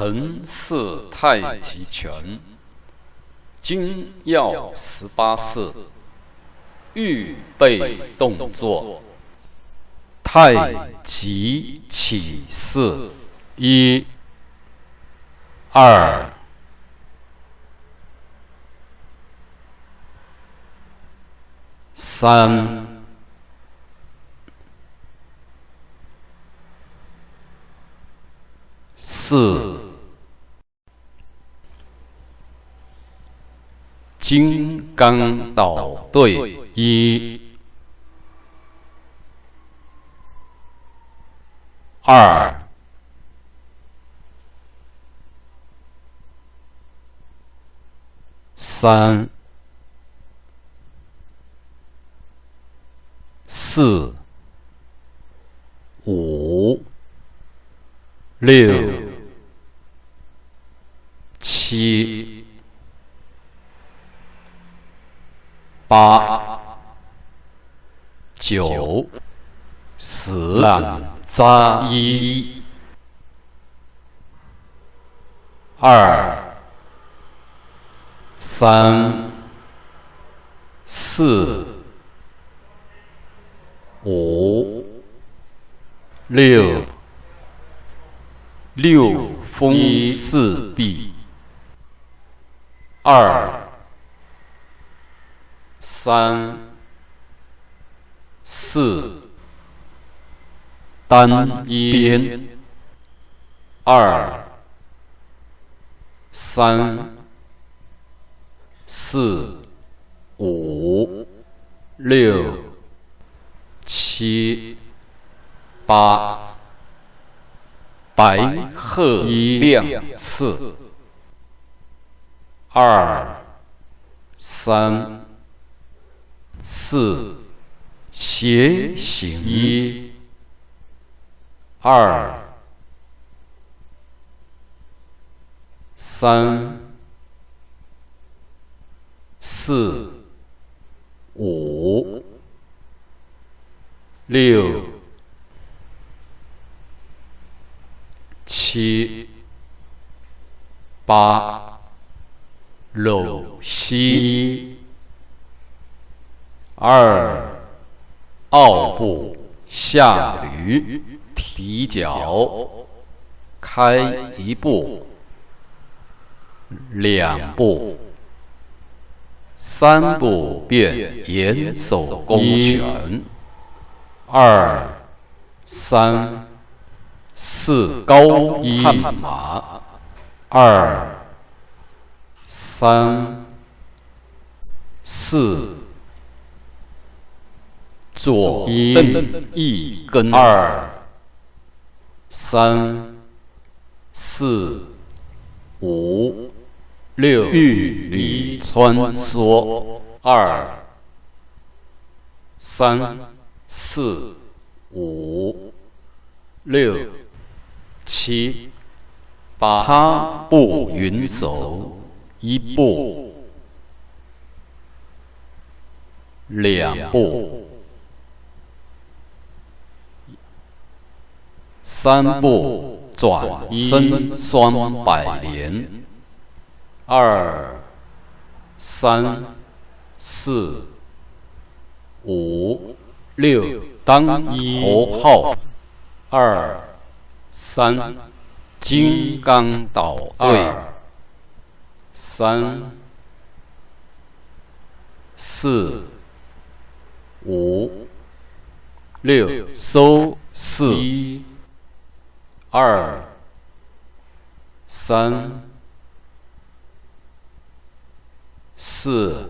陈氏太极拳，精要18式，预备动作。太极起势，1、2、3、4，金刚捣对，1、2、3、4、5、6、7、8、9、10，让扎1、2、3、4、5、6，风4臂，2、3、4，单边，2、3、4、5、6、7、8，白鹤2次，2、3、4，斜行，1、2、3、4、5、6、7、8，搂膝，2、奥步下驴，提脚，开1步，2步，3步变延手弓拳，2、3、4高汉马，2、3、4左蹬一根，2、3、4、5、6玉里穿梭，2、3、4、5、6、7、8，擦步云手，1步，2步，3步转身双摆连，2、3、4、5、6当头号，2、3金刚捣对，3、4、5、6收4、2、3、4